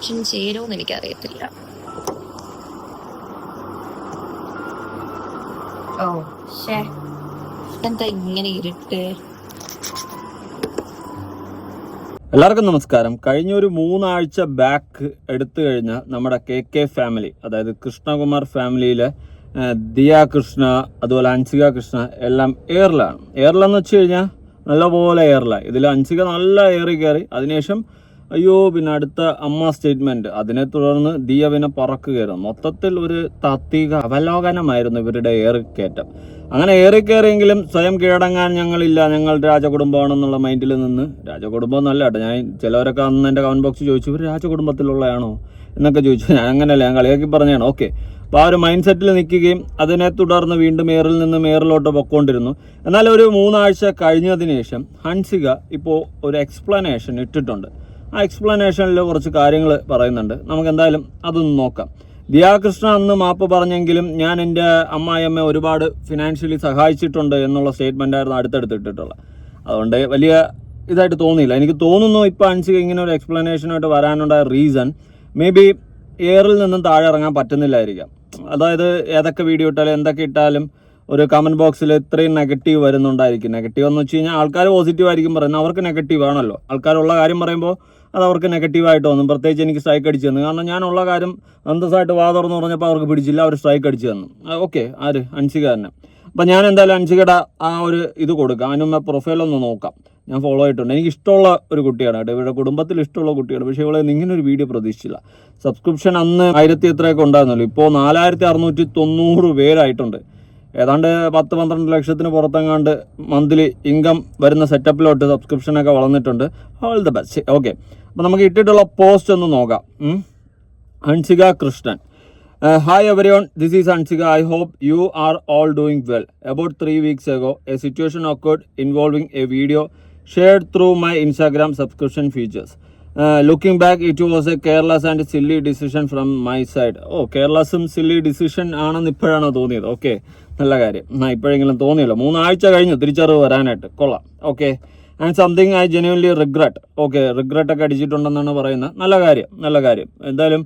ചേരുമെന്ന് എനിക്കറിയത്തില്ല. ഓ ശേ, എന്താ ഇങ്ങനെ ഇരുട്ട്? എല്ലാവർക്കും നമസ്കാരം. കഴിഞ്ഞ ഒരു 3 ആഴ്ച ബാക്ക് എടുത്തു കഴിഞ്ഞാൽ നമ്മുടെ കെ ഫാമിലി, അതായത് കൃഷ്ണകുമാർ ഫാമിലിയിലെ ദിയ കൃഷ്ണ, അതുപോലെ അൻസിക കൃഷ്ണ എല്ലാം എയറിലാണ്. എയറിലെന്ന് വെച്ച് കഴിഞ്ഞാൽ നല്ലപോലെ എയറിലായി. ഇതിൽ അൻസിക നല്ല എയറി കയറി. അതിനുശേഷം പിന്നെ അടുത്ത അമ്മ സ്റ്റേറ്റ്മെൻറ്റ്, അതിനെ തുടർന്ന് ദിയ പിന്നെ പറക്കുകയായിരുന്നു. മൊത്തത്തിൽ ഒരു താത്വിക അവലോകനമായിരുന്നു ഇവരുടെ എയറി കയറ്റം. അങ്ങനെ ഏറി കയറിയെങ്കിലും സ്വയം കീഴടങ്ങാൻ ഞങ്ങളില്ല, ഞങ്ങൾ രാജകുടുംബമാണെന്നുള്ള മൈൻഡിൽ നിന്ന്, രാജകുടുംബം എന്നല്ല കേട്ടോ, ഞാൻ ചിലവരൊക്കെ അന്ന് എൻ്റെ കമൻറ്റ് ബോക്സ് ചോദിച്ചു ഇവർ രാജകുടുംബത്തിലുള്ളതാണോ എന്നൊക്കെ ചോദിച്ചു. ഞാൻ അങ്ങനെയല്ല, ഞാൻ കളിയാക്കി പറഞ്ഞതാണ്. ഓക്കെ, അപ്പോൾ ആ ഒരു മൈൻഡ് സെറ്റിൽ നിൽക്കുകയും അതിനെ തുടർന്ന് വീണ്ടും എയറിൽ നിന്ന് എയറിലോട്ട് പൊയ്ക്കൊണ്ടിരുന്നു. എന്നാൽ ഒരു 3 ആഴ്ച കഴിഞ്ഞതിന് ശേഷം ഹൻസിക ഇപ്പോൾ ഒരു എക്സ്പ്ലനേഷൻ ഇട്ടിട്ടുണ്ട്. ആ എക്സ്പ്ലനേഷനിൽ കുറച്ച് കാര്യങ്ങൾ പറയുന്നുണ്ട്. നമുക്ക് എന്തായാലും അതൊന്ന് നോക്കാം. ദിയാകൃഷ്ണ അന്ന് മാപ്പ് പറഞ്ഞെങ്കിലും ഞാൻ എൻ്റെ അമ്മായിയമ്മ ഒരുപാട് ഫിനാൻഷ്യലി സഹായിച്ചിട്ടുണ്ട് എന്നുള്ള സ്റ്റേറ്റ്മെൻറ്റായിരുന്നു അടുത്തടുത്തിട്ടുള്ളത്. അതുകൊണ്ട് വലിയ ഇതായിട്ട് തോന്നിയില്ല. എനിക്ക് തോന്നുന്നു ഇപ്പോൾ അൻസിക ഇങ്ങനെ ഒരു എക്സ്പ്ലനേഷനായിട്ട് വരാനുണ്ടായ റീസൺ മേ ബി എയറിൽ നിന്നും താഴെ ഇറങ്ങാൻ പറ്റുന്നില്ലായിരിക്കാം. അതായത് ഏതൊക്കെ വീഡിയോ ഇട്ടാലും എന്തൊക്കെ ഇട്ടാലും ഒരു കമൻറ്റ് ബോക്സിൽ ഇത്രയും നെഗറ്റീവ് വരുന്നുണ്ടായിരിക്കും. നെഗറ്റീവ് എന്ന് വെച്ച് കഴിഞ്ഞാൽ ആൾക്കാർ പോസിറ്റീവ് ആയിരിക്കും പറയുന്നത്, അവർക്ക് നെഗറ്റീവ് ആണല്ലോ. ആൾക്കാരുള്ള കാര്യം പറയുമ്പോൾ അത് അവർക്ക് നെഗറ്റീവായിട്ട് തോന്നും. പ്രത്യേകിച്ച് എനിക്ക് സ്ട്രൈക്ക് അടിച്ചു തന്നു, കാരണം ഞാനുള്ള കാര്യം അന്തസ്സായിട്ട് വാ തുറന്ന് പറഞ്ഞപ്പോൾ അവർക്ക് പിടിച്ചില്ല, അവർ സ്ട്രൈക്ക് അടിച്ചു തന്നു. ഓക്കെ, ആര്? അൻസിക തന്നെ. അപ്പം ഞാൻ എന്തായാലും അൻസികയുടെ ആ ഒരു ഇത് കൊടുക്കാം. അതിനുമ്മ പ്രൊഫൈലൊന്ന് നോക്കാം. ഞാൻ ഫോളോ ആയിട്ടുണ്ട്. എനിക്ക് ഇഷ്ടമുള്ള ഒരു കുട്ടിയാണ് കേട്ടോ, ഇവരുടെ കുടുംബത്തിൽ ഇഷ്ടമുള്ള കുട്ടിയാണ്. പക്ഷേ ഇവളെ ഇങ്ങനെ ഒരു വീഡിയോ പ്രതീക്ഷിച്ചില്ല. സബ്സ്ക്രിപ്ഷൻ അന്ന് 1000 എത്രയൊക്കെ ഉണ്ടായിരുന്നല്ലോ, ഇപ്പോൾ 4690 പേരായിട്ടുണ്ട്. ഏതാണ്ട് 10-12 ലക്ഷത്തിന് പുറത്തെങ്ങാണ്ട് മന്ത്ലി ഇൻകം വരുന്ന സെറ്റപ്പിലോട്ട് സബ്സ്ക്രിപ്ഷനൊക്കെ വളർന്നിട്ടുണ്ട്. All the best. ഓക്കെ, അപ്പോൾ നമുക്ക് ഇട്ടിട്ടുള്ള പോസ്റ്റ് ഒന്ന് നോക്കാം. Ansika Krishnan. Hi everyone, this is Anshika. I hope you are all doing well. About 3 weeks ago, a situation occurred involving a video shared through my Instagram subscription features. Looking back, it was a careless and silly decision from my side. കെയർലെസ്സും silly decision ആണെന്ന് ഇപ്പോഴാണോ തോന്നിയത്? Okay, നല്ല കാര്യം. ഇപ്പോഴെങ്കിലും തോന്നിയല്ലോ. 3 ആഴ്ച കഴിഞ്ഞു തിരിച്ചറിവ് വരാനായിട്ട്. കൊള്ളാം. Okay, and something I genuinely regret. Okay, regret ഒക്കെ അടിച്ചിട്ടുണ്ടെന്നാണ് പറയുന്നത്. നല്ല കാര്യം. എന്തായാലും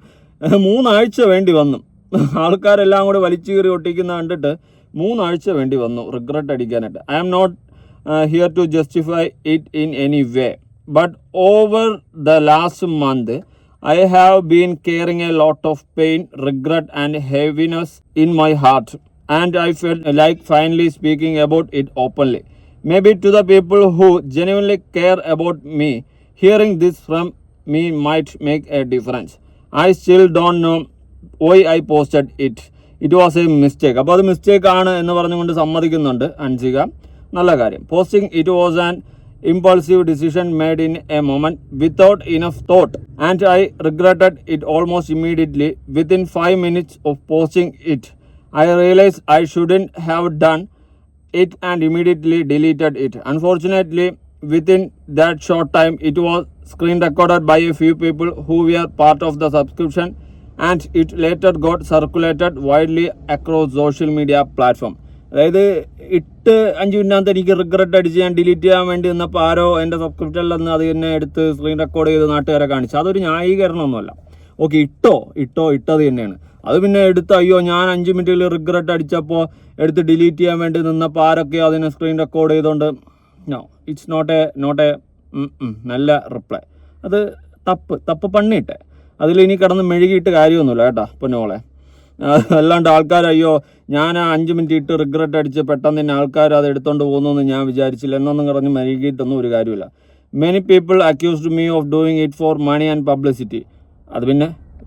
3 ആഴ്ച വേണ്ടി വന്നു. ആൾക്കാരെല്ലാം കൂടി വലിച്ചു കീറി ഒട്ടിക്കുന്ന കണ്ടിട്ട് 3 ആഴ്ച വേണ്ടി വന്നു റിഗ്രറ്റ് അടിക്കാനായിട്ട്. I am not here to justify it in any way, but over the last month I have been carrying a lot of pain, regret and heaviness in my heart, and I felt like finally speaking about it openly. Maybe to the people who genuinely care about me, hearing this from me might make a difference. I still don't know why I posted it. It was a mistake. അപ്പോൾ അത് mistake ആണ് എന്ന് പറഞ്ഞുകൊണ്ട് സമ്മതിക്കുന്നുണ്ട് അൻസിക. നല്ല കാര്യം. Posting it was an impulsive decision made in a moment without enough thought, and I regretted it almost immediately. Within 5 minutes of posting it, I realized I shouldn't have done it and immediately deleted it. Unfortunately, within that short time, it was screen recorded by a few people who were part of the subscription, and it later got circulated widely across social media platform. അതായത് 5 മിനിറ്റിനകത്ത് എനിക്ക് regret അടിച്ച് ഞാൻ delete ചെയ്യാൻ വേണ്ടി നിന്നപ്പോൾ ആരോ എൻ്റെ സബ്സ്ക്രിപ്ഷനിൽ നിന്ന് അത് തന്നെ എടുത്ത് സ്ക്രീൻ റെക്കോർഡ് ചെയ്ത് നാട്ടുകാരെ കാണിച്ചു. അതൊരു ന്യായീകരണമൊന്നുമല്ല. ഓക്കെ, ഇട്ടത് തന്നെയാണ്. അത് പിന്നെ എടുത്ത് ഞാൻ 5 മിനിറ്റിൽ റിഗ്രറ്റ് അടിച്ചപ്പോൾ എടുത്ത് ഡിലീറ്റ് ചെയ്യാൻ വേണ്ടി നിന്നപ്പോൾ ആരൊക്കെയോ അതിനെ സ്ക്രീൻ റെക്കോർഡ് ചെയ്തുകൊണ്ട് ഇറ്റ്സ് നോട്ട് എ നല്ല റിപ്ലൈ. അത് തപ്പ് പണിയിട്ടെ. അതിലിനി കിടന്ന് മെഴുകിയിട്ട് കാര്യമൊന്നുമില്ല കേട്ടോ പൊന്നോളെ. അല്ലാണ്ട് ആൾക്കാർ ഞാൻ 5 മിനിറ്റ് ഇട്ട് റിഗ്രറ്റ് അടിച്ച് പെട്ടെന്ന് തന്നെ ആൾക്കാർ അത് എടുത്തുകൊണ്ട് പോകുന്നു ഞാൻ വിചാരിച്ചില്ല എന്നൊന്നും പറഞ്ഞ് മെഴുകിയിട്ടൊന്നും ഒരു കാര്യമില്ല. Many people accused me of doing it for money and publicity. അത്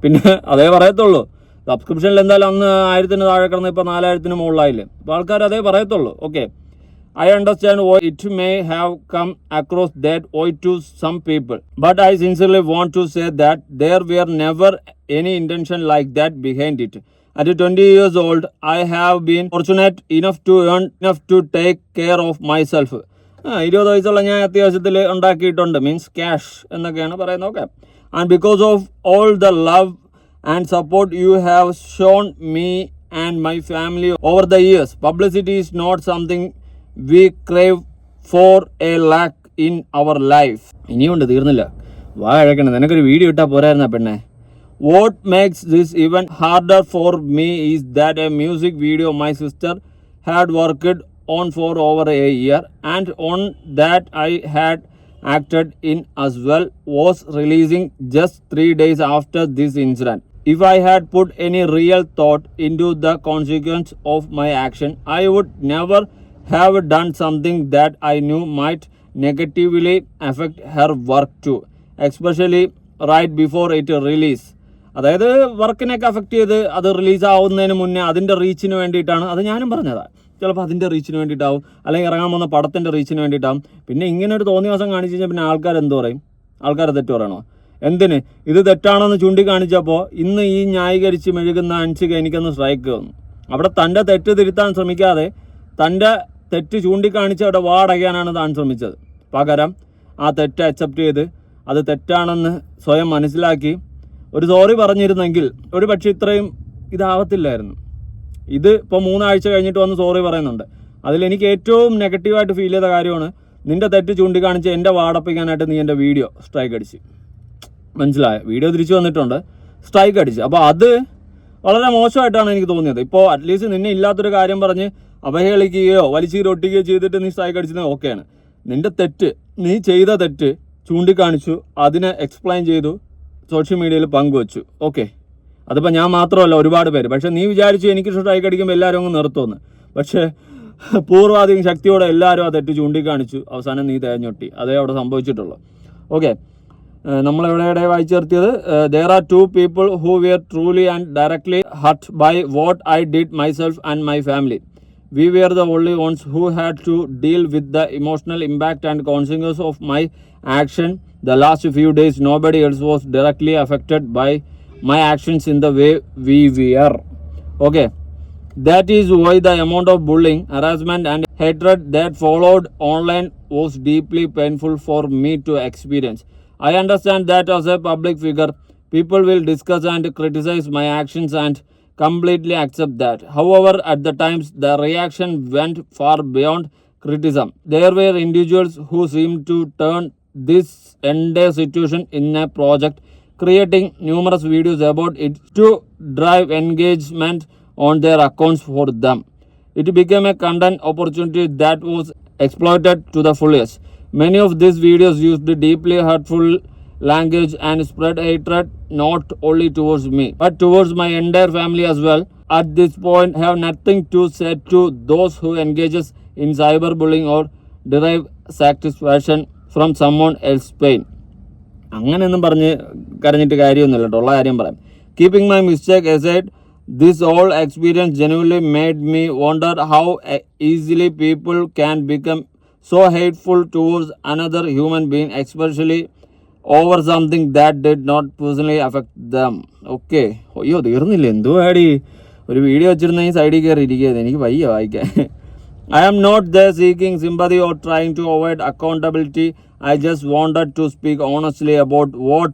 പിന്നെ അതേ പറയത്തുള്ളൂ. സബ്സ്ക്രിപ്ഷനിൽ എന്തായാലും അന്ന് 1000 താഴെ കിടന്ന് ഇപ്പോൾ 4000 മുകളിലായില്ലേ. അപ്പോൾ ആൾക്കാർ അതേ പറയത്തുള്ളൂ. Okay, I understand why it may have come across that way to some people, but I sincerely want to say that there were never any intention like that behind it. At 20 years old, I have been fortunate enough to earn enough to take care of myself. 20 വയസ്സുള്ള ഞാൻ അത്യാവശ്യത്തിൽ ഉണ്ടാക്കിയിട്ടുണ്ട്, means cash എന്നൊക്കെയാണ് പറയുന്നത്. Okay, and because of all the love and support you have shown me and my family over the years, publicity is not something we crave for a lack in our life. ഇനിയുണ്ട്, തീർന്നില്ല. വാഴക്കണം. നിനക്കൊരു video ഇട്ടാൽ പോരായിരുന്ന പെണ്ണെ. What makes this even harder for me is that a music video my sister had worked on for over a year and on that I had acted in as well was releasing just 3 days after this incident. If I had put any real thought into the consequence of my action, I would never have done something that I knew might negatively affect her work too, especially right before it release. അതായത് വർക്കിനെയൊക്കെ affect ചെയ്ത് അത് release ആവുന്നതിന് മുന്നേ അതിൻ്റെ റീച്ചിന് വേണ്ടിയിട്ടാണ്. അത് ഞാനും പറഞ്ഞതാണ്. ചിലപ്പോൾ അതിൻ്റെ റീച്ചിന് വേണ്ടിയിട്ടാവും, അല്ലെങ്കിൽ ഇറങ്ങാൻ പോകുന്ന പടത്തിൻ്റെ റീച്ചിന് വേണ്ടിയിട്ടാവും. പിന്നെ ഇങ്ങനെ ഒരു തോന്നിയ ദിവസം കാണിച്ചു കഴിഞ്ഞാൽ പിന്നെ ആൾക്കാർ എന്ത് പറയും? ആൾക്കാർ തെറ്റ് പറയണോ? എന്തിന്? ഇത് തെറ്റാണെന്ന് ചൂണ്ടിക്കാണിച്ചപ്പോൾ ഇന്ന് ഈ ന്യായീകരിച്ച് മെഴുകുന്ന അൻസിക എനിക്കൊന്ന് സ്ട്രൈക്ക് വന്നു. അവിടെ തൻ്റെ തെറ്റ് തിരുത്താൻ ശ്രമിക്കാതെ തൻ്റെ തെറ്റ് ചൂണ്ടിക്കാണിച്ച് അവിടെ വാടകയാനാണ് താൻ ശ്രമിച്ചത്. പകരം ആ തെറ്റ് അക്സെപ്റ്റ് ചെയ്ത് അത് തെറ്റാണെന്ന് സ്വയം മനസ്സിലാക്കി ഒരു സോറി പറഞ്ഞിരുന്നെങ്കിൽ ഒരു പക്ഷേ ഇത്രയും ഇതാവത്തില്ലായിരുന്നു. ഇത് ഇപ്പോൾ 3 ആഴ്ച കഴിഞ്ഞിട്ട് വന്ന് സോറി പറയുന്നുണ്ട്. അതിലെനിക്ക് ഏറ്റവും നെഗറ്റീവായിട്ട് ഫീൽ ചെയ്ത കാര്യമാണ് നിൻ്റെ തെറ്റ് ചൂണ്ടിക്കാണിച്ച് എൻ്റെ വാടപ്പിക്കാനായിട്ട് നീ എൻ്റെ വീഡിയോ സ്ട്രൈക്ക് അടിച്ച്. മനസ്സിലായോ? വീഡിയോ തിരിച്ചു വന്നിട്ടുണ്ട്, സ്ട്രൈക്ക് അടിച്ച്. അപ്പോൾ അത് വളരെ മോശമായിട്ടാണ് എനിക്ക് തോന്നിയത്. ഇപ്പോൾ അറ്റ്ലീസ്റ്റ് നിന്നെ ഇല്ലാത്തൊരു കാര്യം പറഞ്ഞ് അവഹേളിക്കുകയോ വലിച്ചീരൊട്ടിക്കുകയോ ചെയ്തിട്ട് നീ സ്ട്രൈക്ക് അടിച്ചത് ഓക്കെയാണ്. നിൻ്റെ തെറ്റ്, നീ ചെയ്ത തെറ്റ് ചൂണ്ടിക്കാണിച്ചു, അതിനെ എക്സ്പ്ലെയിൻ ചെയ്തു, സോഷ്യൽ മീഡിയയിൽ പങ്കുവച്ചു. ഓക്കെ, അതിപ്പോൾ ഞാൻ മാത്രമല്ല, ഒരുപാട് പേര്. പക്ഷേ നീ വിചാരിച്ചു എനിക്ക് സ്ട്രൈക്ക് അടിക്കുമ്പോൾ എല്ലാവരും അങ്ങ് നിർത്തുമെന്ന്. പക്ഷേ പൂർവാധികം ശക്തിയോടെ എല്ലാവരും ആ തെറ്റ് ചൂണ്ടിക്കാണിച്ചു. അവസാനം നീ തേഞ്ഞൊട്ടി. അതേ അവിടെ സംഭവിച്ചിട്ടുള്ളൂ. ഓക്കെ, നമ്മളെവിടെ വായിച്ചു നിർത്തിയത്? there are 2 people who were truly and directly hurt by what I did myself and my family. We were the only ones who had to deal with the emotional impact and consequences of my action. The last few days, nobody else was directly affected by my actions in the way we were. Okay, that is why the amount of bullying, harassment and hatred that followed online was deeply painful for me to experience. I understand that as a public figure, people will discuss and criticize my actions and completely accept that. However, at the times, the reaction went far beyond criticism. There were individuals who seemed to turn this entire situation in a project, creating numerous videos about it to drive engagement on their accounts for them. It became a content opportunity that was exploited to the fullest. Many of these videos used deeply hurtful language and spread hatred not only towards me but towards my entire family as well. At this point, I have nothing to say to those who engages in cyberbullying or derive satisfaction from someone else's pain. അങ്ങനെയൊന്നും പറഞ്ഞ് കരഞ്ഞിട്ട് കാര്യമൊന്നുമില്ല കേട്ടോ, ഉള്ള കാര്യം പറയാം. Keeping my mistake aside, this whole experience genuinely made me wonder how easily people can become so hateful towards another human being, especially over something that did not personally affect them. Okay, അയ്യോ തീർന്നില്ല, എന്തോ ആടി ഒരു video വെച്ചിരുന്ന ഈ സൈഡിൽ കയറി ഇരിക്കുകയത്, എനിക്ക് വയ്യ വായിക്കാൻ. I am not there seeking sympathy or trying to avoid accountability. I just wanted to speak honestly about what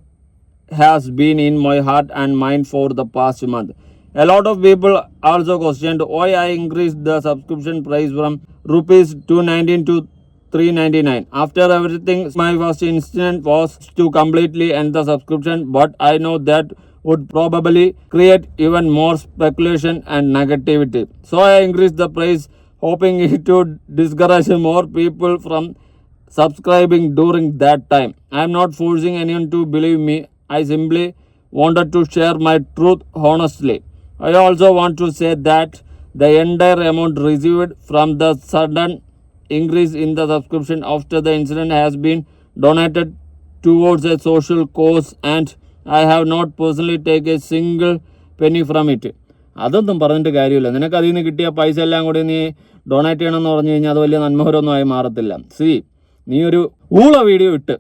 has been in my heart and mind for the past month. A lot of people also questioned why I increased the subscription price from rupees 219 to 399. After everything, my first instinct was to completely end the subscription, but I know that would probably create even more speculation and negativity. So I increased the price, hoping it would discourage more people from subscribing during that time. I am not forcing anyone to believe me. I simply wanted to share my truth honestly. I also want to say that the entire amount received from the sudden increase in the subscription after the incident has been donated towards a social cause and I have not personally taken a single penny from it. അതൊന്നും പറഞ്ഞിട്ട് കാര്യമില്ല. നിനക്ക് അതിൽ നിന്ന് കിട്ടിയ പൈസ എല്ലാം കൂടി നീ ഡൊണേറ്റ് ചെയ്യണമെന്ന് പറഞ്ഞു കഴിഞ്ഞാൽ അത് വലിയ നന്മകരമൊന്നും ആയി മാറത്തില്ല. നീ ഒരു ഊള വീഡിയോ ഇട്ട്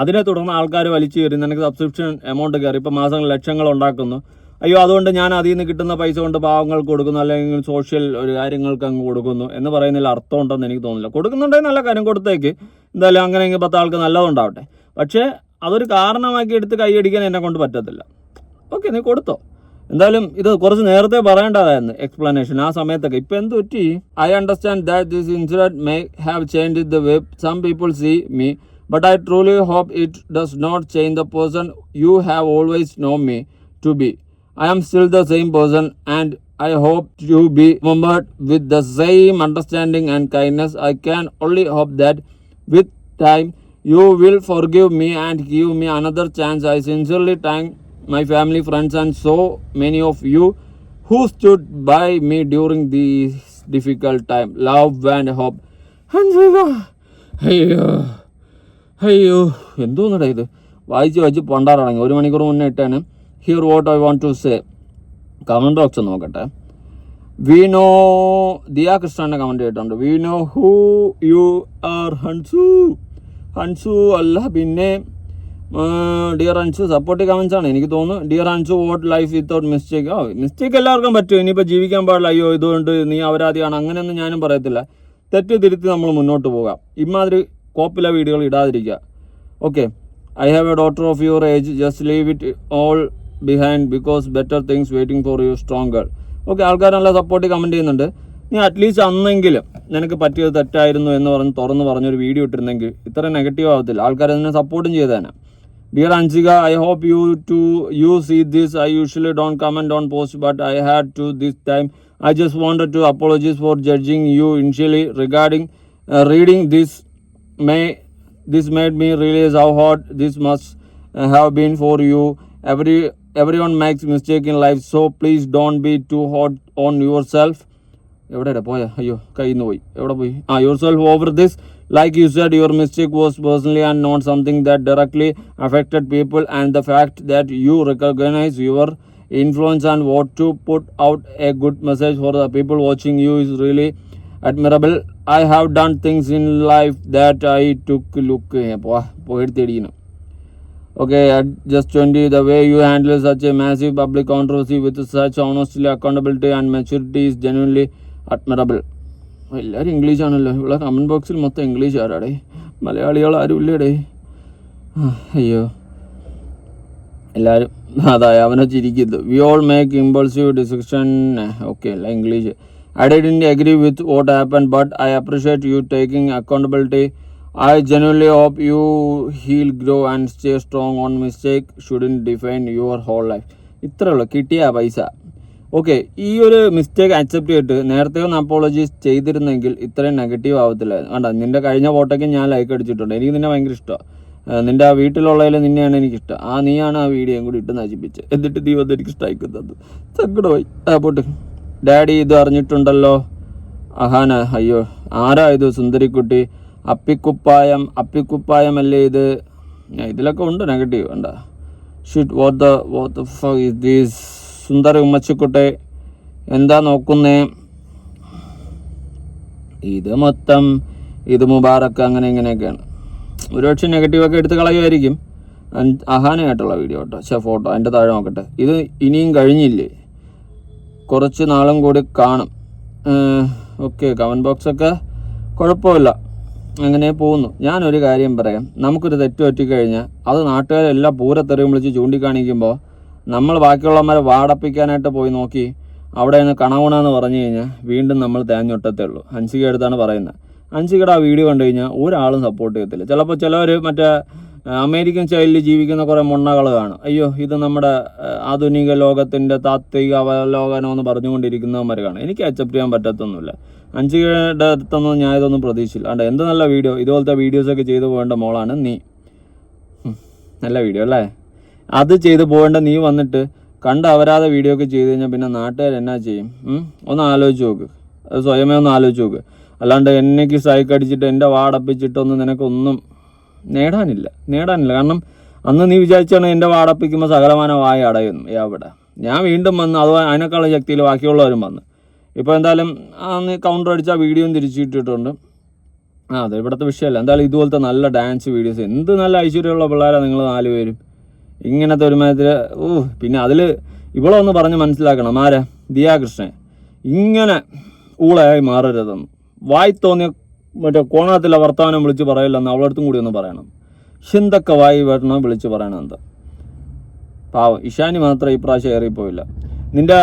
അതിനെ തുടർന്ന് ആൾക്കാർ വലിച്ചു കയറി നിനക്ക് സബ്സ്ക്രിപ്ഷൻ എമൗണ്ട് കയറി ഇപ്പോൾ മാസങ്ങൾ ലക്ഷങ്ങൾ ഉണ്ടാക്കുന്നു. അയ്യോ അതുകൊണ്ട് ഞാൻ അതിൽ നിന്ന് കിട്ടുന്ന പൈസ കൊണ്ട് പാവങ്ങൾക്ക് കൊടുക്കുന്നു, അല്ലെങ്കിൽ സോഷ്യൽ ഒരു കാര്യങ്ങൾക്ക് അങ്ങ് കൊടുക്കുന്നു എന്ന് പറയുന്നതിൽ അർത്ഥം ഉണ്ടെന്ന് എനിക്ക് തോന്നുന്നില്ല. കൊടുക്കുന്നുണ്ടെങ്കിൽ നല്ല കാര്യം, കൊടുത്തേക്ക്, എന്തായാലും അങ്ങനെയെങ്കിൽ 10 ആൾക്ക് നല്ലതുണ്ടാവട്ടെ. പക്ഷേ അതൊരു കാരണമാക്കി എടുത്ത് കൈയടിക്കാൻ എന്നെ കൊണ്ട് പറ്റത്തില്ല. ഓക്കെ, നീ കൊടുത്തോ. എന്തായാലും ഇത് കുറച്ച് നേരത്തെ പറയേണ്ടതായിരുന്നു എക്സ്പ്ലനേഷൻ ആ സമയത്തൊക്കെ. ഇപ്പം എന്ത് പറ്റി? I understand that this incident may have changed the way some people see me, But I truly hope it does not change the person you have always known me to be. I am still the same person, and I hope to be remembered with the same understanding and kindness. I can only hope that with time you will forgive me and give me another chance. I sincerely thank my family, friends, and so many of you who stood by me during this difficult time. Love and hope. അയ്യോ എന്തോന്നടാ ഇത്, വായിച്ച് പണ്ടാറടങ്ങി. 1 മണിക്കൂർ മുന്നേ ഇട്ടാണ്. Here what I want to say. Comment box നോക്കട്ടെ. We know, Diya കൃഷ്ണൻ്റെ കമൻറ്റ് ചെയ്തിട്ടുണ്ട്. We know who you are Hansu അല്ല പിന്നെ ഡിയർ അൻസു സപ്പോർട്ടീവ് കമൻസ് ആണ് എനിക്ക് തോന്നുന്നു. Dear Ansu what life without mistake. Mistake എല്ലാവർക്കും പറ്റും. ഇനിയിപ്പോൾ ജീവിക്കാൻ പാടില്ല, അയ്യോ ഇതുകൊണ്ട് നീ അപരാധിയാണ്, അങ്ങനെയൊന്നും ഞാനും പറയത്തില്ല. തെറ്റ് തിരുത്തി നമ്മൾ മുന്നോട്ട് പോകാം. ഇമാതിരി കോപ്പിലെ വീഡിയോകൾ ഇടാതിരിക്കുക. Okay, I have a daughter of your age, just leave it all behind because better things waiting for you strong girl. Okay, ആൾക്കാർ നല്ല സപ്പോർട്ട് കമൻറ്റ് ചെയ്യുന്നുണ്ട്. നീ അറ്റ്ലീസ്റ്റ് അന്നെങ്കിലും നിനക്ക് പറ്റിയത് തെറ്റായിരുന്നു എന്ന് പറഞ്ഞ് തുറന്ന് പറഞ്ഞൊരു വീഡിയോ ഇട്ടിരുന്നെങ്കിൽ ഇത്ര നെഗറ്റീവ് ആവത്തില്ല. ആൾക്കാർ അതിനെ സപ്പോർട്ടും ചെയ്തേനെ. Dear Ansika, I hope you see this. I usually don't comment on posts, but I had to this time. I just wanted to apologize for judging you initially regarding reading this. This made me realize how hard this must have been for you. Everyone makes mistake in life, so please don't be too hard on yourself. എവിടെയാ പോയാ? അയ്യോ കയ്യിൽ നിന്ന് പോയി. എവിടെ പോയി? yourself over this. Like you said, your mistake was personally and not something that directly affected people, and the fact that you recognize your influence and want to put out a good message for the people watching you is really admirable. I have done things in life that I took look. Okay, at just 20, the way you handle such a massive public controversy with such honesty, accountability and maturity is genuinely admirable. എല്ലാവരും ഇംഗ്ലീഷാണല്ലോ. ഇവിടെ comment ബോക്സിൽ മൊത്തം English ആരാടേ, മലയാളികൾ ആരും ഇല്ലേടേ. അയ്യോ എല്ലാവരും അതായ അവനെ ചിരിക്കുന്നു. We all make impulsive decision. Okay അല്ല English. I didn't agree with what happened, but I appreciate you taking accountability. I genuinely hope you heal, grow and stay strong. On mistake shouldn't define your whole life. ഇത്രയുള്ളൂ, കിട്ടിയ പൈസ. Okay, ഈ ഒരു mistake accept ചെയ്തിട്ട് നേരത്തെ ഒന്ന് apologise ചെയ്തിരുന്നെങ്കിൽ ഇത്രയും നെഗറ്റീവ് ആവത്തില്ലായിരുന്നു. കണ്ട, നിൻ്റെ കഴിഞ്ഞ ഫോട്ടോയ്ക്ക് ഞാൻ ലൈക്ക് അടിച്ചിട്ടുണ്ട്. എനിക്ക് നിന്നെ ഭയങ്കര ഇഷ്ടമാണ്. നിൻ്റെ ആ വീട്ടിലുള്ളതിൽ നിന്നെയാണ് എനിക്കിഷ്ടം. നീയാണ് ആ വീഡിയോയും കൂടി ഇട്ട് നശിപ്പിച്ച്, എന്നിട്ട് നീ വന്ന് എനിക്ക് സ്ട്രൈക്ക് തന്നത്. സങ്കടമായി. പോട്ട്. ഡാഡി ഇത് അറിഞ്ഞിട്ടുണ്ടല്ലോ. അഹാന, അയ്യോ ആരാ ഇത്? സുന്ദരിക്കുട്ടി. അപ്പിക്കുപ്പായമല്ലേ ഇത്? ഇതിലൊക്കെ ഉണ്ട് നെഗറ്റീവ്. വേണ്ട shit, what the fuck is this? സുന്ദര ഉമ്മച്ചിക്കുട്ടെ എന്താ നോക്കുന്നേ? ഇത് മൊത്തം ഇത് മുബാറക്ക് അങ്ങനെ ഇങ്ങനെയൊക്കെയാണ്. ഒരുപക്ഷെ നെഗറ്റീവൊക്കെ എടുത്ത് കളയുമായിരിക്കും. അഹാനായിട്ടുള്ള വീഡിയോ കേട്ടോ, ഫോട്ടോ അതിൻ്റെ താഴെ നോക്കട്ടെ. ഇത് ഇനിയും കഴിഞ്ഞില്ലേ, കുറച്ച് നാളും കൂടി കാണും. ഓക്കെ, കമൻറ്റ് ബോക്സൊക്കെ കുഴപ്പമില്ല, അങ്ങനെ പോകുന്നു. ഞാനൊരു കാര്യം പറയാം, നമുക്കൊരു തെറ്റ് പറ്റിക്കഴിഞ്ഞാൽ അത് നാട്ടുകാരെല്ലാം പൂരത്തെറിയും വിളിച്ച് ചൂണ്ടിക്കാണിക്കുമ്പോൾ നമ്മൾ ബാക്കിയുള്ളവന്മാരെ വാടപ്പിക്കാനായിട്ട് പോയി നോക്കി അവിടെ നിന്ന് കണവണെന്ന് പറഞ്ഞു കഴിഞ്ഞാൽ വീണ്ടും നമ്മൾ തേഞ്ഞൊട്ടത്തേ ഉള്ളൂ. ഹൻസിക അടുത്താണ് പറയുന്നത്. ഹൻസികയുടെ ആ വീഡിയോ കണ്ടു കഴിഞ്ഞാൽ ഒരാളും സപ്പോർട്ട് ചെയ്യത്തില്ല. ചിലപ്പോൾ ചിലവർ മറ്റേ അമേരിക്കൻ സ്റ്റൈലിൽ ജീവിക്കുന്ന കുറേ മുണ്ണകൾ കാണും. അയ്യോ ഇത് നമ്മുടെ ആധുനിക ലോകത്തിൻ്റെ താത്വിക അവലോകനം എന്ന് പറഞ്ഞുകൊണ്ടിരിക്കുന്നവന്മാർ കാണും. എനിക്ക് അക്സെപ്റ്റ് ചെയ്യാൻ പറ്റത്തൊന്നുമില്ല. ഹൻസികയുടെ അടുത്തൊന്നും ഞാൻ ഇതൊന്നും പ്രതീക്ഷിച്ചില്ല. അണ്ട് എന്ത് നല്ല വീഡിയോ, ഇതുപോലത്തെ വീഡിയോസൊക്കെ ചെയ്തു പോകേണ്ട മോളാണ് നീ. നല്ല വീഡിയോ അല്ലേ? അത് ചെയ്ത് പോകേണ്ട നീ വന്നിട്ട് കണ്ട് അവരാതെ വീഡിയോ ഒക്കെ ചെയ്ത് കഴിഞ്ഞാൽ പിന്നെ നാട്ടുകാർ എന്നാ ചെയ്യും? ഒന്ന് ആലോചിച്ച് നോക്ക്, അത് സ്വയമേ ഒന്ന് ആലോചിച്ച് നോക്ക്. അല്ലാണ്ട് എനിക്ക് സ്ട്രൈക്ക് അടിച്ചിട്ട് എൻ്റെ വാടപ്പിച്ചിട്ടൊന്നും നിനക്കൊന്നും നേടാനില്ല. കാരണം അന്ന് നീ വിചാരിച്ചാണ് എൻ്റെ വാടപ്പിക്കുമ്പോൾ സകലമാനമായ അടയുന്നു. എവിടെ ഞാൻ വീണ്ടും വന്ന് അത് അതിനേക്കാളും ശക്തിയിൽ ബാക്കിയുള്ളവരും വന്ന് ഇപ്പോൾ എന്തായാലും അന്ന് കൗണ്ടർ അടിച്ച വീഡിയോയും തിരിച്ചിട്ടിട്ടുണ്ട്. അതെ ഇവിടുത്തെ വിഷയമല്ല. എന്തായാലും ഇതുപോലത്തെ നല്ല ഡാൻസ് വീഡിയോസ്, എന്ത് നല്ല ഐശ്വര്യമുള്ള പിള്ളേരാണ് നിങ്ങൾ 4 പേരും. ഇങ്ങനത്തെ ഒരു മാതിരി പിന്നെ അതിൽ ഇവളൊന്ന് പറഞ്ഞ് മനസ്സിലാക്കണം. ആരാ? ദിയാ കൃഷ്ണൻ. ഇങ്ങനെ ഊളയായി മാറരുതെന്ന് വായി തോന്നിയ മറ്റേ കോണത്തിലെ വർത്തമാനം വിളിച്ച് പറയില്ലെന്ന് അവളടുത്തും കൂടി ഒന്ന് പറയണം. എന്തൊക്കെ വായി വരണം വിളിച്ച് പറയണം. എന്താ പാവം ഇഷാനി മാത്രം ഈ പ്രാവശ്യം ഏറിപ്പോയില്ല. നിൻ്റെ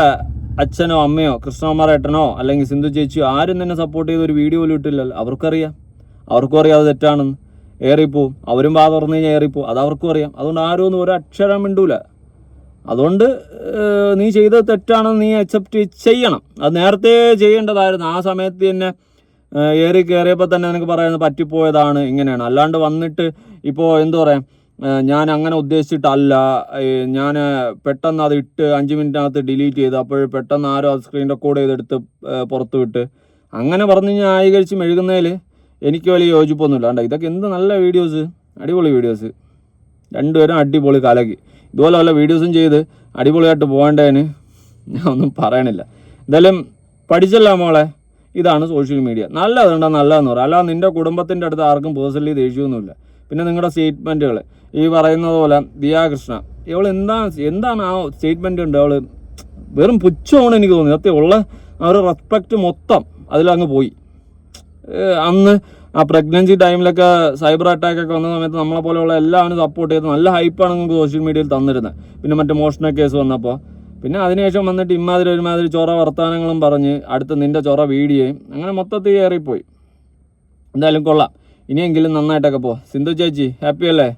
അച്ഛനോ അമ്മയോ കൃഷ്ണകുമാർ ഏട്ടനോ അല്ലെങ്കിൽ സിന്ധു ചേച്ചിയോ ആരും തന്നെ സപ്പോർട്ട് ചെയ്ത് ഒരു വീഡിയോ പോലും ഇട്ടില്ലല്ലോ. അവർക്കും അറിയാം അത് തെറ്റാണെന്ന്. ഏറിപ്പോവും. അവരും വാ തുറന്നു കഴിഞ്ഞാൽ ഏറിപ്പോവും. അത് അവർക്കും അറിയാം. അതുകൊണ്ട് ആരും ഒന്നും ഒരു അക്ഷരം മിണ്ടൂല. അതുകൊണ്ട് നീ ചെയ്തത് തെറ്റാണെന്ന് നീ അക്സെപ്റ്റ് ചെയ്യണം. അത് നേരത്തെ ചെയ്യേണ്ടതായിരുന്നു. ആ സമയത്ത് തന്നെ കയറിയപ്പോൾ തന്നെ നിനക്ക് പറയുന്നത് പറ്റിപ്പോയതാണ്, ഇങ്ങനെയാണ്. അല്ലാണ്ട് വന്നിട്ട് ഇപ്പോൾ എന്താ പറയുക, ഞാൻ അങ്ങനെ ഉദ്ദേശിച്ചിട്ടല്ല, ഞാൻ പെട്ടെന്ന് അത് ഇട്ട് 5 മിനിറ്റിനകത്ത് ഡിലീറ്റ് ചെയ്ത്, അപ്പോൾ പെട്ടെന്ന് ആരോ അത് സ്ക്രീൻ റെക്കോർഡ് ചെയ്തെടുത്ത് പുറത്ത് വിട്ട് അങ്ങനെ പറഞ്ഞ് ന്യായീകരിച്ച് മെഴുകുന്നതിൽ എനിക്ക് വലിയ യോജിപ്പൊന്നുമില്ല. കണ്ടോ, ഇതൊക്കെ എന്ത് നല്ല വീഡിയോസ്, അടിപൊളി വീഡിയോസ്, രണ്ടുപേരും അടിപൊളി കലക്കി. ഇതുപോലെ വല്ല വീഡിയോസും ചെയ്ത് അടിപൊളിയായിട്ട് പോകേണ്ടതിന് ഞാൻ ഒന്നും പറയണില്ല. എന്തായാലും പഠിച്ചല്ല മോളെ, ഇതാണ് സോഷ്യൽ മീഡിയ. നല്ലതുണ്ടോ നല്ലതെന്ന് പറയാം. അല്ലാതെ നിൻ്റെ കുടുംബത്തിൻ്റെ അടുത്ത് ആർക്കും പേഴ്സണലി ദേഷ്യമൊന്നുമില്ല. പിന്നെ നിങ്ങളുടെ സ്റ്റേറ്റ്മെൻറ്റുകൾ ഈ പറയുന്നത് പോലെ ദിയാ കൃഷ്ണ, ഇവൾ എന്താണ് ആ സ്റ്റേറ്റ്മെൻറ്റ് ഉണ്ട്, അവൾ വെറും പുച്ഛമാണ് എനിക്ക് തോന്നി. സത്യം ഉള്ള ആ ഒരു റെസ്പെക്റ്റ് മൊത്തം അതിലങ്ങ് പോയി. അന്ന് ആ പ്രഗ്നൻസി ടൈമിലൊക്കെ സൈബർ അറ്റാക്കൊക്കെ വന്ന സമയത്ത് നമ്മളെ പോലെയുള്ള എല്ലാവരും സപ്പോർട്ട് ചെയ്ത് നല്ല ഹൈപ്പാണ് നിങ്ങൾക്ക് സോഷ്യൽ മീഡിയയിൽ തന്നിരുന്നത്. പിന്നെ മറ്റേ മോഷണ കേസ് വന്നപ്പോൾ പിന്നെ അതിനുശേഷം വന്നിട്ട് ഒരുമാതിരി ചൊറ വർത്തമാനങ്ങളും പറഞ്ഞ് അടുത്ത് നിൻ്റെ ചൊറ വീഡിയോയും അങ്ങനെ മൊത്തത്തിൽ കയറിപ്പോയി. എന്തായാലും കൊള്ളാം. ഇനിയെങ്കിലും നന്നായിട്ടൊക്കെ പോ. സിന്ധു ചേച്ചി ഹാപ്പി അല്ലേ?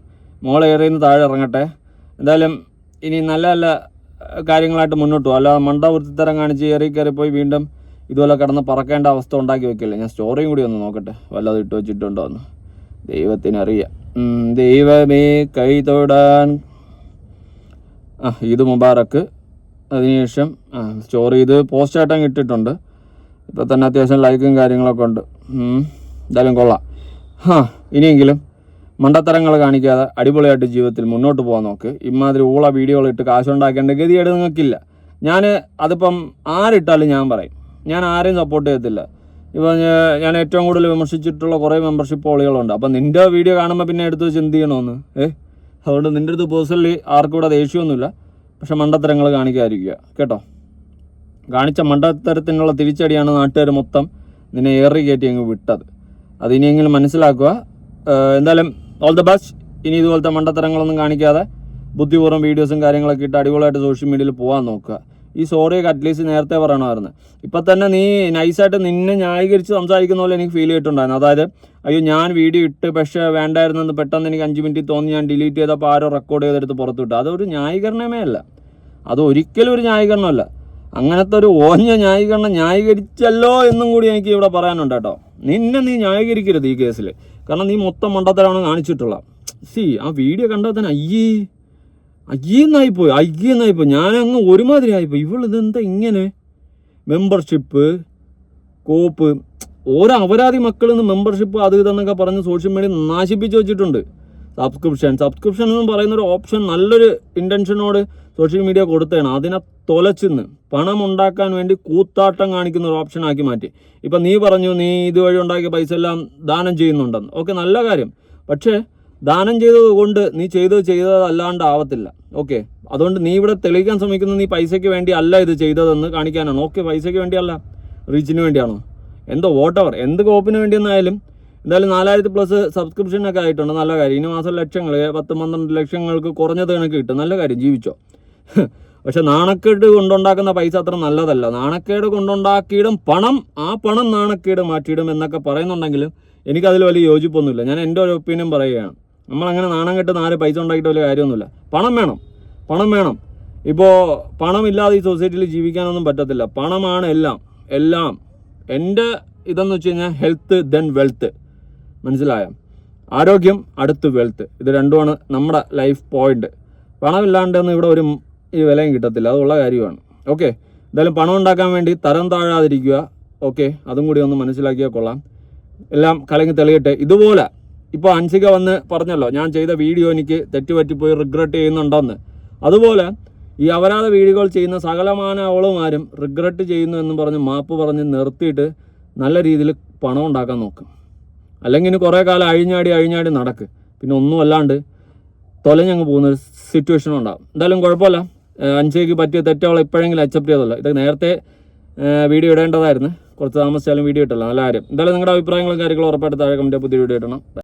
മോളെ ഏറിയെന്ന് താഴെ ഇറങ്ങട്ടെ. എന്തായാലും ഇനി നല്ല നല്ല കാര്യങ്ങളായിട്ട് മുന്നോട്ട് പോകും. അല്ലാതെ മണ്ടവൃത്തിത്തരം കാണിച്ച് കയറിപ്പോയി വീണ്ടും ഇതുപോലെ കിടന്ന് പറക്കേണ്ട അവസ്ഥ ഉണ്ടാക്കി വെക്കില്ലേ. ഞാൻ സ്റ്റോറിയും കൂടി ഒന്ന് നോക്കട്ടെ, വല്ലതും ഇട്ട് വെച്ചിട്ടുണ്ടോ എന്ന്. ദൈവത്തിനറിയാം. ദൈവമേ കൈ തൊടാൻ. ഈദ് മുബാറക്ക്. അതിനുശേഷം സ്റ്റോറി ഇത് പോസ്റ്റായിട്ടങ്ങ് ഇട്ടിട്ടുണ്ട്. ഇപ്പോൾ തന്നെ അത്യാവശ്യം ലൈക്കും കാര്യങ്ങളൊക്കെ ഉണ്ട്. എന്തായാലും കൊള്ളാം. ഇനിയെങ്കിലും മണ്ടത്തരങ്ങൾ കാണിക്കാതെ അടിപൊളിയായിട്ട് ജീവിതത്തിൽ മുന്നോട്ട് പോകാൻ നോക്ക്. ഇമാതിരി ഊള വീഡിയോകളിട്ട് കാശുണ്ടാക്കേണ്ട ഗതിയായിട്ട് നിങ്ങൾക്കില്ല. അതിപ്പം ആരിട്ടാലും ഞാൻ പറയും, ഞാൻ ആരെയും സപ്പോർട്ട് ചെയ്യത്തില്ല. ഇപ്പം ഞാൻ ഏറ്റവും കൂടുതൽ വിമർശിച്ചിട്ടുള്ള കുറേ മെമ്പർഷിപ്പ് ഓളികളുണ്ട്. അപ്പം നിൻ്റെ വീഡിയോ കാണുമ്പോൾ പിന്നെ എടുത്ത് വെച്ച് എന്ത് ചെയ്യണമെന്ന്. അതുകൊണ്ട് നിൻ്റെ അടുത്ത് പേഴ്സണലി ആർക്കും ഇവിടെ ദേഷ്യമൊന്നുമില്ല. പക്ഷെ മണ്ടത്തരങ്ങൾ കാണിക്കാതിരിക്കുക കേട്ടോ. കാണിച്ച മണ്ടത്തരത്തിനുള്ള തിരിച്ചടിയാണ് നാട്ടുകാർ മൊത്തം നിന്നെ ഏറി കയറ്റി അങ്ങ് വിട്ടത്. അതിനിയെങ്കിലും മനസ്സിലാക്കുക. എന്തായാലും ഓൾ ദ ബെസ്റ്റ്. ഇനി ഇതുപോലത്തെ മണ്ടത്തരങ്ങളൊന്നും കാണിക്കാതെ ബുദ്ധിപൂർവ്വം വീഡിയോസും കാര്യങ്ങളൊക്കെ ഇട്ട് അടിപൊളിയായിട്ട് സോഷ്യൽ മീഡിയയിൽ പോകാൻ നോക്കുക. ഈ സോറിയൊക്കെ അറ്റ്ലീസ്റ്റ് നേരത്തെ പറയണമായിരുന്നു. ഇപ്പം തന്നെ നീ നൈസായിട്ട് നിന്നെ ന്യായീകരിച്ച് സംസാരിക്കുന്ന പോലെ എനിക്ക് ഫീൽ ചെയ്തിട്ടുണ്ടായിരുന്നു. അതായത് അയ്യോ ഞാൻ വീഡിയോ ഇട്ട് പക്ഷേ വേണ്ടായിരുന്നെന്ന് പെട്ടെന്ന് എനിക്ക് 5 മിനിറ്റ് തോന്നി, ഞാൻ ഡിലീറ്റ് ചെയ്തപ്പോൾ ആരോ റെക്കോർഡ് ചെയ്തെടുത്ത് പുറത്തു വിട്ടു. അതൊരു ന്യായീകരണമേ അല്ല. അതൊരിക്കലും ഒരു ന്യായീകരണമല്ല. അങ്ങനത്തെ ഒരു ഓഞ്ഞ ന്യായീകരണം ന്യായീകരിച്ചല്ലോ എന്നും കൂടി എനിക്ക് ഇവിടെ പറയാനുണ്ട് കേട്ടോ. നീ ന്യായീകരിക്കരുത് ഈ കേസിൽ. കാരണം നീ മൊത്തം മണ്ടത്തരമാണ് കാണിച്ചിട്ടുള്ള. ആ വീഡിയോ കണ്ടാൽ തന്നെ അയ്യെന്നായിപ്പോയി. ഞാനങ്ങ് ഒരുമാതിരി ആയിപ്പോയി. ഇതെന്താ ഇങ്ങനെ മെമ്പർഷിപ്പ് കോപ്പ് ഓരോ അപരാധി മക്കളിൽ നിന്ന് മെമ്പർഷിപ്പ് അത് ഇതെന്നൊക്കെ പറഞ്ഞ് സോഷ്യൽ മീഡിയ നാശിപ്പിച്ച് വെച്ചിട്ടുണ്ട്. സബ്സ്ക്രിപ്ഷൻ എന്ന് പറയുന്നൊരു ഓപ്ഷൻ നല്ലൊരു ഇൻറ്റൻഷനോട് സോഷ്യൽ മീഡിയ കൊടുത്തതാണ്. അതിനെ തൊലച്ചിന്ന് പണം ഉണ്ടാക്കാൻ വേണ്ടി കൂത്താട്ടം കാണിക്കുന്ന ഒരു ഓപ്ഷൻ ആക്കി മാറ്റി. ഇപ്പം നീ പറഞ്ഞു നീ ഇതുവഴി ഉണ്ടാക്കിയ പൈസ എല്ലാം ദാനം ചെയ്യുന്നുണ്ടെന്ന്. ഓക്കെ, നല്ല കാര്യം. പക്ഷേ ദാനം ചെയ്തത് കൊണ്ട് നീ ചെയ്തതല്ലാണ്ട് ആവത്തില്ല. ഓക്കെ, അതുകൊണ്ട് നീ ഇവിടെ തെളിയിക്കാൻ ശ്രമിക്കുന്നത് നീ പൈസയ്ക്ക് വേണ്ടി അല്ല ഇത് ചെയ്തതെന്ന് കാണിക്കാനാണ്. ഓക്കെ, പൈസയ്ക്ക് വേണ്ടിയല്ല, റീച്ചിന് വേണ്ടിയാണോ എന്തോ വോട്ടവർ എന്ത് കോപ്പിന് വേണ്ടിയെന്നായാലും എന്തായാലും 4000+ സബ്സ്ക്രിപ്ഷനൊക്കെ ആയിട്ടുണ്ട്. നല്ല കാര്യം. ഇനി മാസം ലക്ഷങ്ങൾ 10-12 ലക്ഷങ്ങൾക്ക് കുറഞ്ഞത് കണക്ക് കിട്ടും. നല്ല കാര്യം, ജീവിച്ചോ. പക്ഷെ നാണക്കേട് കൊണ്ടുണ്ടാക്കുന്ന പൈസ അത്ര നല്ലതല്ല. നാണക്കേട് കൊണ്ടുണ്ടാക്കിയിടും ആ പണം നാണക്കേട് മാറ്റിയിടും എന്നൊക്കെ പറയുന്നുണ്ടെങ്കിലും എനിക്കതിൽ വലിയ യോജിപ്പൊന്നുമില്ല. ഞാൻ എൻ്റെ ഒരു ഒപ്പീനിയൻ പറയുകയാണ്. നമ്മളങ്ങനെ നാണം കെട്ട് 4 പൈസ ഉണ്ടാക്കിയിട്ട് വലിയ കാര്യമൊന്നുമില്ല. പണം വേണം. ഇപ്പോൾ പണമില്ലാതെ ഈ സൊസൈറ്റിയിൽ ജീവിക്കാനൊന്നും പറ്റത്തില്ല. പണമാണ് എല്ലാം. എൻ്റെ ഇതെന്ന് വെച്ച് കഴിഞ്ഞാൽ ഹെൽത്ത് ദെൻ വെൽത്ത്. മനസ്സിലായോ? ആരോഗ്യം അടുത്ത് വെൽത്ത്. ഇത് രണ്ടുമാണ് നമ്മുടെ ലൈഫ് പോയിന്റ്. പണമില്ലാണ്ടെന്ന് ഇവിടെ ഒരു ഈ വിലയും കിട്ടത്തില്ല. അതുള്ള കാര്യമാണ്. ഓക്കെ, എന്തായാലും പണം ഉണ്ടാക്കാൻ വേണ്ടി തരം താഴാതിരിക്കുക. ഓക്കെ, അതും കൂടി ഒന്ന് മനസ്സിലാക്കിയാൽ കൊള്ളാം. എല്ലാം കലങ്ങി തെളിയട്ടെ. ഇതുപോലെ ഇപ്പോൾ അൻസിക വന്ന് പറഞ്ഞല്ലോ ഞാൻ ചെയ്ത വീഡിയോ എനിക്ക് തെറ്റുപറ്റിപ്പോയി റിഗ്രറ്റ് ചെയ്യുന്നുണ്ടെന്ന്. അതുപോലെ ഈ അപരാധ വീഡിയോകൾ ചെയ്യുന്ന സകലമാന അവളുമാരും റിഗ്രറ്റ് ചെയ്യുന്നു എന്നും പറഞ്ഞ് മാപ്പ് പറഞ്ഞ് നിർത്തിയിട്ട് നല്ല രീതിയിൽ പണം ഉണ്ടാക്കാൻ നോക്കും. അല്ലെങ്കിൽ ഇനി കുറേ കാലം അഴിഞ്ഞാടി നടക്ക്. പിന്നെ ഒന്നും അല്ലാണ്ട് തൊലഞ്ഞങ്ങ് പോകുന്നൊരു സിറ്റുവേഷൻ ഉണ്ടാകും. എന്തായാലും കുഴപ്പമില്ല. അൻസികയ്ക്ക് പറ്റിയ തെറ്റവൾ ഇപ്പോഴെങ്കിലും അക്സെപ്റ്റ് ചെയ്തല്ലോ. ഇത് നേരത്തെ വീഡിയോ ഇടേണ്ടതായിരുന്നു. കുറച്ച് താമസിച്ചാലും വീഡിയോ ഇട്ടല്ലോ. നല്ല കാര്യം. എന്തായാലും നിങ്ങളുടെ അഭിപ്രായങ്ങളും കാര്യങ്ങളും ഉറപ്പായിട്ട് താഴെ കമൻറ്റ് പുതിയ വീഡിയോ ഇടണം.